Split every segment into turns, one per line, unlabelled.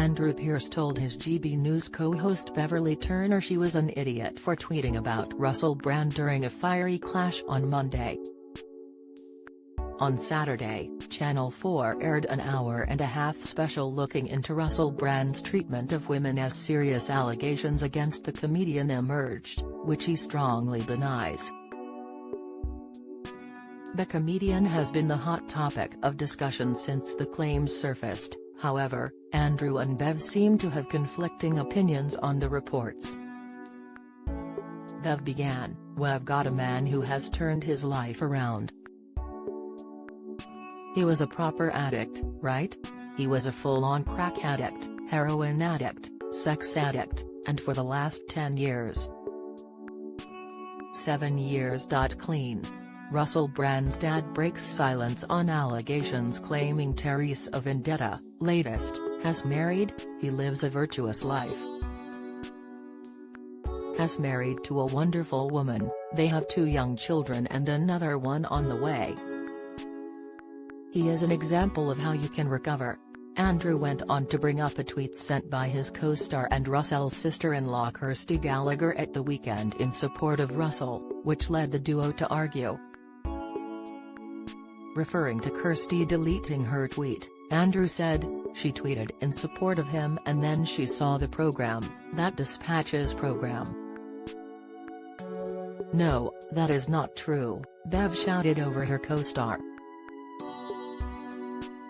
Andrew Pierce told his GB News co-host Beverly Turner she was an idiot for tweeting about Russell Brand during a fiery clash on Monday. On Saturday, Channel 4 aired an hour-and-a-half special looking into Russell Brand's treatment of women as serious allegations against the comedian emerged, which he strongly denies. The comedian has been the hot topic of discussion since the claims surfaced. However, Andrew and Bev seem to have conflicting opinions on the reports. Bev began, "We've got a man who has turned his life around. He was a proper addict, right? He was a full-on crack addict, heroin addict, sex addict, and for the last 10 years. 7 years. Clean." Russell Brand's dad breaks silence on allegations claiming Teresa Vendetta, latest, has married, he lives a virtuous life. Has married to a wonderful woman, they have 2 young children and another one on the way. He is an example of how you can recover. Andrew went on to bring up a tweet sent by his co-star and Russell's sister-in-law Kirsty Gallagher at the weekend in support of Russell, which led the duo to argue. Referring to Kirsty deleting her tweet, Andrew said, "She tweeted in support of him and then she saw the program, that Dispatches program." "No, that is not true," Bev shouted over her co-star.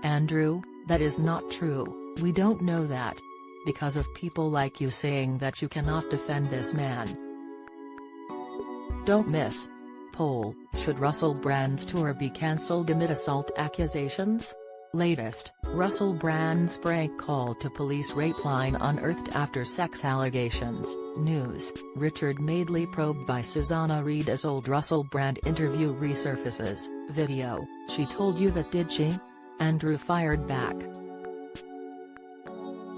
"Andrew, that is not true, we don't know that. Because of people like you saying that you cannot defend this man." Don't miss. Poll: should Russell Brand's tour be cancelled amid assault accusations? Latest: Russell Brand's prank call to police rape line unearthed after sex allegations. News: Richard Madeley probed by Susanna Reid as old Russell Brand interview resurfaces. Video: "She told you that, did she?" Andrew fired back.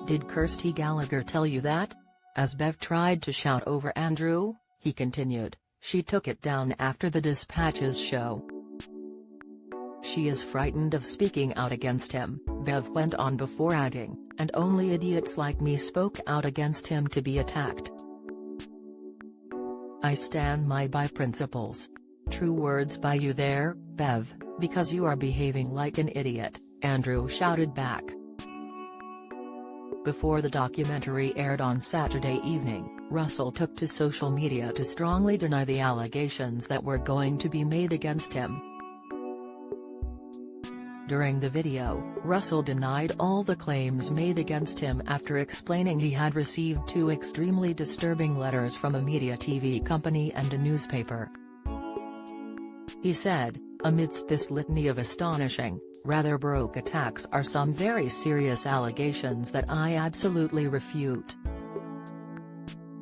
"Did Kirsty Gallagher tell you that?" As Bev tried to shout over Andrew, he continued, "She took it down after the Dispatches show. She is frightened of speaking out against him," Bev went on before adding, "and only idiots like me spoke out against him to be attacked. I stand by principles." "True words by you there, Bev, because you are behaving like an idiot," Andrew shouted back. Before the documentary aired on Saturday evening, Russell took to social media to strongly deny the allegations that were going to be made against him. During the video, Russell denied all the claims made against him after explaining he had received 2 extremely disturbing letters from a media TV company and a newspaper. He said, "Amidst this litany of astonishing, rather baroque attacks are some very serious allegations that I absolutely refute.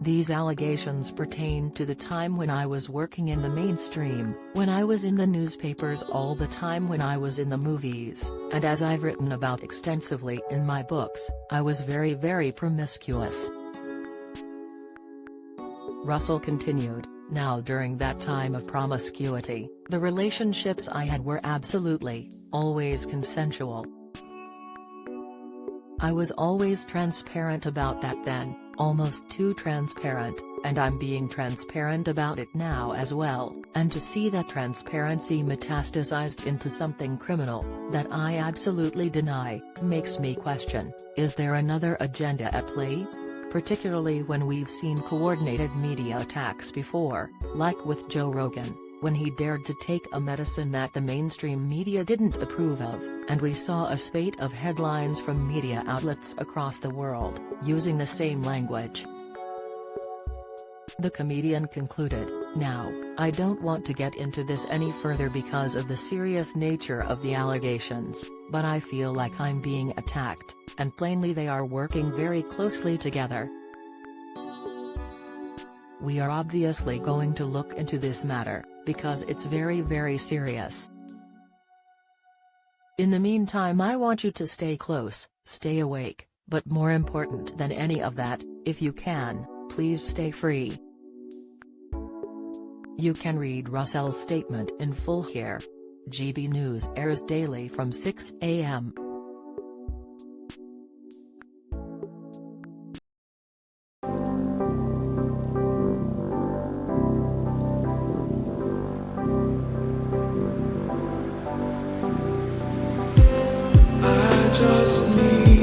These allegations pertain to the time when I was working in the mainstream, when I was in the newspapers all the time, when I was in the movies, and as I've written about extensively in my books, I was very promiscuous." Russell continued, "Now during that time of promiscuity, the relationships I had were absolutely, always consensual. I was always transparent about that then, almost too transparent, and I'm being transparent about it now as well, and to see that transparency metastasized into something criminal, that I absolutely deny, makes me question, is there another agenda at play? Particularly when we've seen coordinated media attacks before, like with Joe Rogan, when he dared to take a medicine that the mainstream media didn't approve of, and we saw a spate of headlines from media outlets across the world, using the same language." The comedian concluded, "Now, I don't want to get into this any further because of the serious nature of the allegations, but I feel like I'm being attacked, and plainly they are working very closely together. We are obviously going to look into this matter, because it's very serious. In the meantime, I want you to stay close, stay awake, but more important than any of that, if you can, please stay free." You can read Russell's statement in full here. GB News airs daily from 6 a.m.
just me.